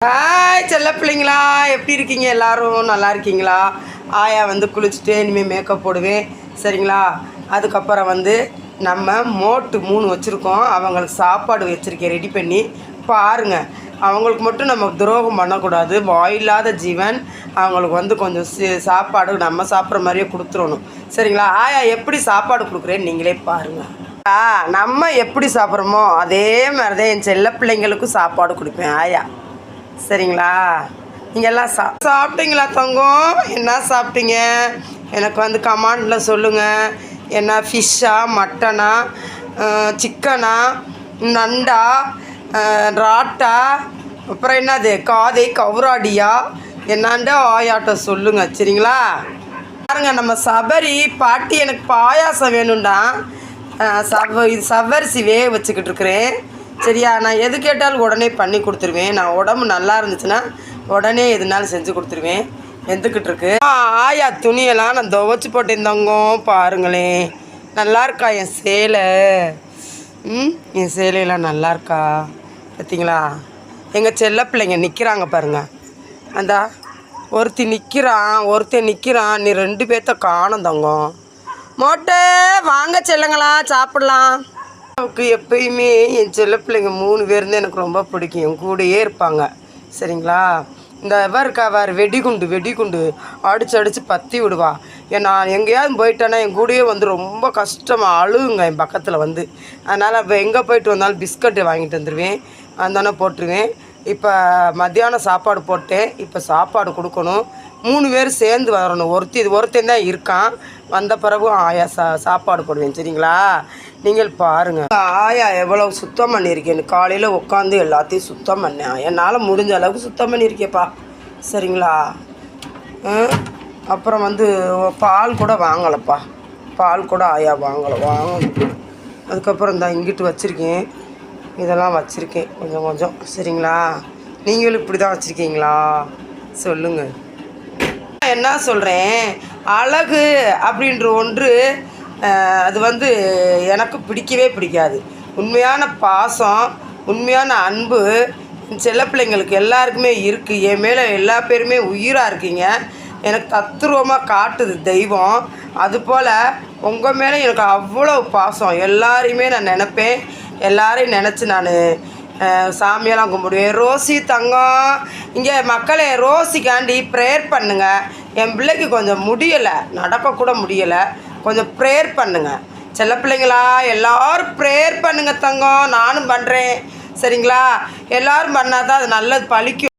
Hi செல்ல பிள்ளைங்களா, எப்படி இருக்கீங்க? எல்லோரும் நல்லா இருக்கீங்களா? ஆயா வந்து குளிச்சுட்டு இனிமேல் மேக்கப் போடுவேன், சரிங்களா? அதுக்கப்புறம் வந்து நம்ம மோட்டு 3 வச்சுருக்கோம். அவங்களுக்கு சாப்பாடு வச்சுருக்கேன் ரெடி பண்ணி பாருங்கள். அவங்களுக்கு மட்டும் நம்ம துரோகம் பண்ணக்கூடாது. வாயில்லாத ஜீவன். அவங்களுக்கு வந்து கொஞ்சம் சாப்பாடு நம்ம சாப்பிட்ற மாதிரியே கொடுத்துடணும், சரிங்களா? ஆயா எப்படி சாப்பாடு கொடுக்குறேன்னு நீங்களே பாருங்கள். நம்ம எப்படி சாப்பிட்றோமோ அதே மாதிரி தான் என் செல்ல பிள்ளைங்களுக்கும் சாப்பாடு கொடுப்பேன் ஆயா, சரிங்களா? நீங்கள் எல்லாம் சாப்பிட்டீங்களா தங்கம்? என்ன சாப்பிட்டீங்க? எனக்கு வந்து கமெண்டில் சொல்லுங்கள். என்ன ஃபிஷ்ஷா, மட்டனா, சிக்கனா, நண்டா, ராட்டா, அப்புறம் என்னது காதை கவுராடியா, என்னாண்ட ஆயாட்ட சொல்லுங்கள், சரிங்களா? பாருங்க, நம்ம சபரி பாட்டி எனக்கு பாயாசம் வேணும்டா. இது சவ்வரிசி வேக வச்சுக்கிட்டு இருக்கிறேன், சரியா? நான் எது கேட்டாலும் உடனே பண்ணி கொடுத்துருவேன். நான் உடம்பு நல்லா இருந்துச்சுன்னா உடனே எதுனாலும் செஞ்சு கொடுத்துருவேன். வெந்துக்கிட்டு இருக்கு. ஆயா துணியெல்லாம் நான் துவைச்சி போட்டேன் பாருங்களேன். நல்லா இருக்கா என் சேலை? என் சேலையெல்லாம் நல்லா இருக்கா பார்த்தீங்களா? எங்கள் செல்ல பிள்ளைங்க நிற்கிறாங்க பாருங்கள். அந்த ஒருத்தன் நிற்கிறான். நீ 2 பேர்த்த காணும் தங்கம். மோட்டை வாங்க செல்லுங்களா, சாப்பிட்லாம். அவருக்கு எப்பயுமே என் செல்ல பிள்ளைங்க 3 பேர் தான் எனக்கு ரொம்ப பிடிக்கும். என் கூடையே இருப்பாங்க, சரிங்களா? இந்த இருக்கா வெடிகுண்டு அடித்து பற்றி விடுவா. நான் எங்கேயாவது போயிட்டேன்னா என் கூடயே வந்து ரொம்ப கஷ்டமாக அழுகுங்க என் பக்கத்தில் வந்து. அதனால் இப்போ எங்கே போயிட்டு வந்தாலும் பிஸ்கட்டு வாங்கிட்டு வந்துடுவேன், அந்தானே போட்டுருவேன். இப்போ மத்தியானம் சாப்பாடு போட்டேன். இப்போ சாப்பாடு கொடுக்கணும். 3 பேர் சேர்ந்து வரணும். ஒருத்தன் தான் இருக்கான். வந்த பிறகு ஆயா சாப்பாடு போடுவேன், சரிங்களா? நீங்கள் பாருங்கள் ஆயா எவ்வளோ சுத்தம் பண்ணியிருக்கேன்னு. காலையில் உட்காந்து எல்லாத்தையும் சுத்தம் பண்ணேன். என்னால் முடிஞ்ச அளவுக்கு சுத்தம் பண்ணியிருக்கேப்பா, சரிங்களா? அப்புறம் வந்து பால் கூட வாங்கலைப்பா. பால் கூட ஆயா வாங்கணும். அதுக்கப்புறம் இந்த இங்கிட்டு வச்சுருக்கேன், இதெல்லாம் வச்சுருக்கேன் கொஞ்சம், சரிங்களா? நீங்களும் இப்படி தான் வச்சுருக்கீங்களா? சொல்லுங்கள். என்ன சொல்கிறேன், அழகு அப்படின்ற ஒன்று அது வந்து எனக்கு பிடிக்கவே பிடிக்காது. உண்மையான பாசம், உண்மையான அன்பு செல்ல பிள்ளைங்களுக்கு எல்லாருக்குமே இருக்குது. என் மேலே எல்லா பேருமே உயிராக இருக்கீங்க. எனக்கு தத்துருவமாக காட்டுது தெய்வம். அதுபோல் உங்கள் மேலே எனக்கு அவ்வளோ பாசம். எல்லாரையுமே நான் நினப்பேன். எல்லாரையும் நினச்சி நான் சாமியெல்லாம் கும்பிடுவேன். ரோசி தங்கம், இங்கே மக்களே ரோசிக்காண்டி ப்ரேயர் பண்ணுங்கள். என் பிள்ளைக்கு கொஞ்சம் முடியலை, நடக்கக்கூட முடியலை. கொஞ்சம் ப்ரேயர் பண்ணுங்கள் செல்ல பிள்ளைங்களா. எல்லோரும் ப்ரேயர் பண்ணுங்கள் தங்கம். நானும் பண்ணுறேன், சரிங்களா? எல்லோரும் பண்ணால் தான் அது நல்லது பழிக்கும்.